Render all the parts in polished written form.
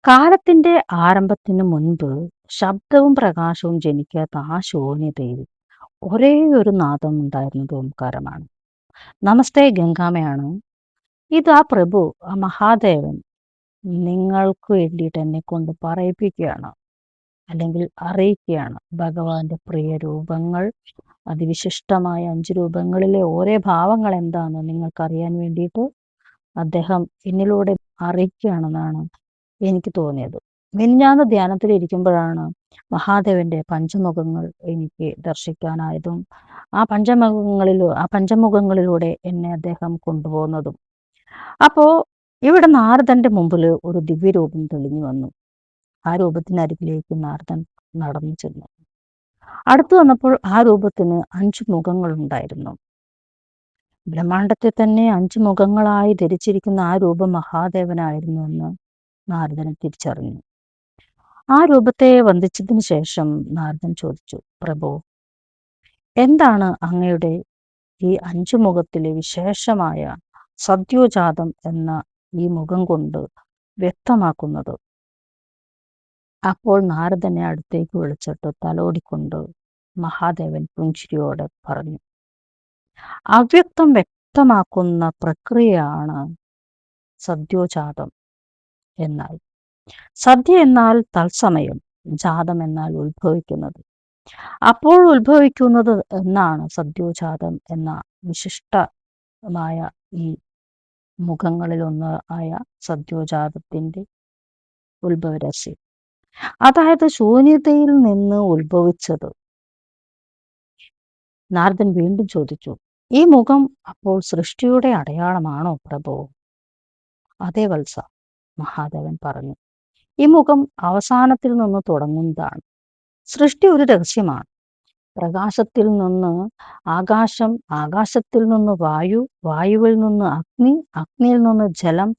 കാലത്തിന്റെ ആരംഭത്തിനു മുൻപ് ശബ്ദവും പ്രകാശവും ജനിക്കാത്ത ആ ശൂന്യതയിൽ ഒരേ ഒരു നാദം ഉണ്ടായിരുന്നത് ഓംകാരമാണ്. നമസ്തേ ഗംഗാമയാണ്. ഇതാ പ്രഭു, ആ മഹാദേവൻ നിങ്ങൾക്ക് വേണ്ടിയിട്ട് എന്നെ കൊണ്ട് പറയിപ്പിക്കുകയാണ്, അല്ലെങ്കിൽ അറിയിക്കുകയാണ്. ഭഗവാന്റെ പ്രിയ രൂപങ്ങൾ, അതിവിശിഷ്ടമായ 5 രൂപങ്ങളിലെ ഓരോ ഭാവങ്ങൾ എന്താണെന്ന് നിങ്ങൾക്കറിയാൻ വേണ്ടിയിട്ട് അദ്ദേഹം എന്നിലൂടെ അറിയിക്കുകയാണെന്നാണ് എനിക്ക് തോന്നിയത്. മിനിഞ്ഞാന്ന് ധ്യാനത്തിലിരിക്കുമ്പോഴാണ് മഹാദേവന്റെ പഞ്ചമുഖങ്ങൾ എനിക്ക് ദർശിക്കാനായതും ആ പഞ്ചമുഖങ്ങളിലൂടെ എന്നെ അദ്ദേഹം കൊണ്ടുപോകുന്നതും. അപ്പോ ഇവിടെ നാരദന്റെ മുമ്പിൽ ഒരു ദിവ്യരൂപം തെളിഞ്ഞു വന്നു. ആ രൂപത്തിനരികിലേക്ക് നാരദൻ നടന്നു ചെന്നു. അടുത്തു വന്നപ്പോൾ ആ രൂപത്തിന് 5 മുഖങ്ങളുണ്ടായിരുന്നു. ബ്രഹ്മാണ്ടത്തെ തന്നെ 5 മുഖങ്ങളായി ധരിച്ചിരിക്കുന്ന ആ രൂപം മഹാദേവനായിരുന്നു എന്ന് നാരദൻ തിരിച്ചറിഞ്ഞു. ആ രൂപത്തെ വന്ദിച്ചതിന് ശേഷം നാരദൻ ചോദിച്ചു, പ്രഭു, എന്താണ് അങ്ങയുടെ ഈ 5 മുഖത്തിലെ വിശേഷമായ സദ്യോജാതം എന്ന ഈ മുഖം കൊണ്ട് വ്യക്തമാക്കുന്നത്? അപ്പോൾ നാരദനെ അടുത്തേക്ക് വിളിച്ചിട്ട് തലോടിക്കൊണ്ട് മഹാദേവൻ പുഞ്ചിരിയോടെ പറഞ്ഞു, അവ്യക്തം വ്യക്തമാക്കുന്ന പ്രക്രിയയാണ് സദ്യോജാതം എന്നാൽ. സദ്യ എന്നാൽ തത്സമയം, ജാതം എന്നാൽ ഉത്ഭവിക്കുന്നത്. അപ്പോൾ ഉത്ഭവിക്കുന്നത് എന്നാണ് സദ്യോജാതം എന്ന വിശിഷ്ടമായ ഈ മുഖങ്ങളിലൊന്ന് ആയ സദ്യോജാതത്തിന്റെ ഉത്ഭവരഹസ്യം. അതായത് ശൂന്യതയിൽ നിന്ന് ഉത്ഭവിച്ചത്. നാരദൻ വീണ്ടും ചോദിച്ചു, ഈ മുഖം അപ്പോൾ സൃഷ്ടിയുടെ അടയാളമാണോ പ്രഭു? അതേ വത്സ, മഹാദേവൻ പറഞ്ഞു. ഈ മുഖം അവസാനത്തിൽ നിന്ന് തുടങ്ങുന്നതാണ്. സൃഷ്ടി ഒരു രഹസ്യമാണ്. പ്രകാശത്തിൽ നിന്ന് ആകാശം, ആകാശത്തിൽ നിന്ന് വായു, വായുവിൽ നിന്ന് അഗ്നി, അഗ്നിയിൽ നിന്ന് ജലം,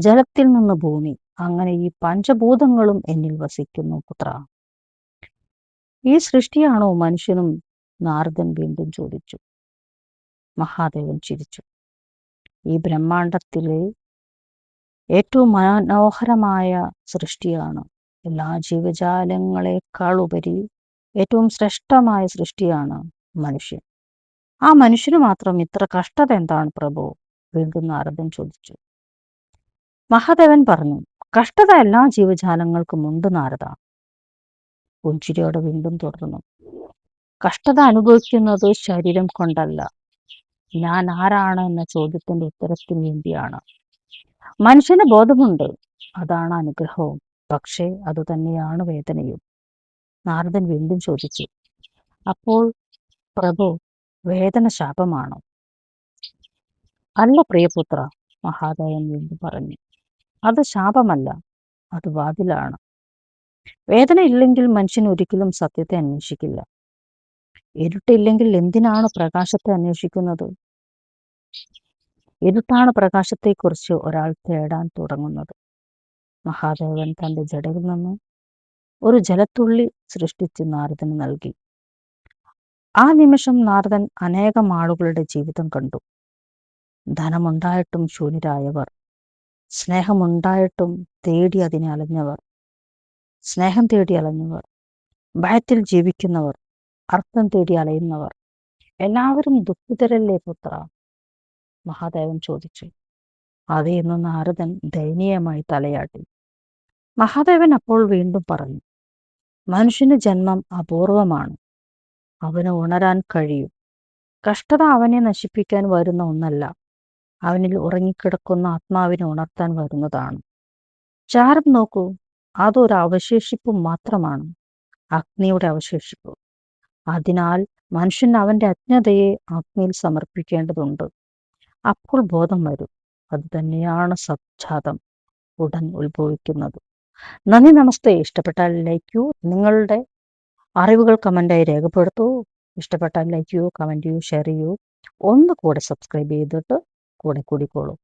ജലത്തിൽ നിന്ന് ഭൂമി. അങ്ങനെ ഈ പഞ്ചഭൂതങ്ങളും എന്നിൽ വസിക്കുന്നു പുത്ര. ഈ സൃഷ്ടിയാണോ മനുഷ്യനും? നാരദൻ വീണ്ടും ചോദിച്ചു. മഹാദേവൻ ചിരിച്ചു. ഈ ബ്രഹ്മാണ്ടത്തിലെ ഏറ്റവും മനോഹരമായ സൃഷ്ടിയാണ്. എല്ലാ ജീവജാലങ്ങളെക്കാൾ ഉപരി ഏറ്റവും ശ്രേഷ്ഠമായ സൃഷ്ടിയാണ് മനുഷ്യൻ. ആ മനുഷ്യന് മാത്രം ഇത്ര കഷ്ടത എന്താണ് പ്രഭു? വീണ്ടും നാരദൻ ചോദിച്ചു. മഹാദേവൻ പറഞ്ഞു, കഷ്ടത എല്ലാ ജീവജാലങ്ങൾക്കും ഉണ്ട് നാരദ. പുഞ്ചിരിയോടെ വീണ്ടും തുടർന്നു, കഷ്ടത അനുഭവിക്കുന്നത് ശരീരം കൊണ്ടല്ല, ഞാൻ ആരാണ് എന്ന ചോദ്യത്തിന്റെ ഉത്തരത്തിന് വേണ്ടിയാണ്. മനുഷ്യന് ബോധമുണ്ട്, അതാണ് അനുഗ്രഹവും. പക്ഷേ അതുതന്നെയാണ് വേദനയും. നാരദൻ വീണ്ടും ചോദിച്ചു, അപ്പോൾ പ്രഭു, വേദന ശാപമാണോ? അല്ല പ്രിയപുത്ര, മഹാദേവൻ വീണ്ടും പറഞ്ഞു. അത് ശാപമല്ല, അത് വാതിലാണ്. വേദന ഇല്ലെങ്കിൽ മനുഷ്യൻ ഒരിക്കലും സത്യത്തെ അന്വേഷിക്കില്ല. ഇരുട്ടില്ലെങ്കിൽ എന്തിനാണ് പ്രകാശത്തെ അന്വേഷിക്കുന്നത്? ഇരുട്ടാണ് പ്രകാശത്തെക്കുറിച്ച് ഒരാൾ തേടാൻ തുടങ്ങുന്നത്. മഹാദേവൻ തന്റെ ജടയിൽ നിന്ന് ഒരു ജലത്തുള്ളി സൃഷ്ടിച്ച് നാരദന് നൽകി. ആ നിമിഷം നാരദൻ അനേകം ആളുകളുടെ ജീവിതം കണ്ടു. ധനമുണ്ടായിട്ടും ശൂന്യരായവർ, സ്നേഹമുണ്ടായിട്ടും തേടി അതിനെ അലഞ്ഞവർ, സ്നേഹം തേടി അലഞ്ഞവർ, ഭയത്തിൽ ജീവിക്കുന്നവർ, അർത്ഥം തേടി അലയുന്നവർ, എല്ലാവരും ദുഃഖിതരല്ലേ പുത്ര? മഹാദേവൻ ചോദിച്ചു. അതേ എന്ന് നാരദൻ ദയനീയമായി തലയാട്ടി. മഹാദേവൻ അപ്പോൾ വീണ്ടും പറഞ്ഞു, മനുഷ്യന് ജന്മം അപൂർവമാണ്. അവന് ഉണരാൻ കഴിയും. കഷ്ടത അവനെ നശിപ്പിക്കാൻ വരുന്ന ഒന്നല്ല, അവനിൽ ഉറങ്ങിക്കിടക്കുന്ന ആത്മാവിനെ ഉണർത്താൻ വരുന്നതാണ്. ചാരം നോക്കൂ, അതൊരു അവശേഷിപ്പ് മാത്രമാണ്, അഗ്നിയുടെ അവശേഷിപ്പ്. അതിനാൽ മനുഷ്യൻ അവന്റെ അജ്ഞതയെ അഗ്നിയിൽ സമർപ്പിക്കേണ്ടതുണ്ട്. അപ്പോൾ ബോധം വരും. അത് തന്നെയാണ് സജ്ജാതം, ഉടൻ ഉത്ഭവിക്കുന്നത്. നന്ദി, നമസ്തേ. ഇഷ്ടപ്പെട്ടാൽ ലൈക്ക് ചെയ്യൂ. നിങ്ങളുടെ അറിവുകൾ കമൻ്റായി രേഖപ്പെടുത്തൂ. ഇഷ്ടപ്പെട്ടാൽ ലൈക്ക് ചെയ്യൂ, കമൻറ്റ് ചെയ്യൂ, ഷെയർ ചെയ്യൂ. ഒന്ന് കൂടെ സബ്സ്ക്രൈബ് ചെയ്തിട്ട് കൂടെ കൂടിക്കോളൂ.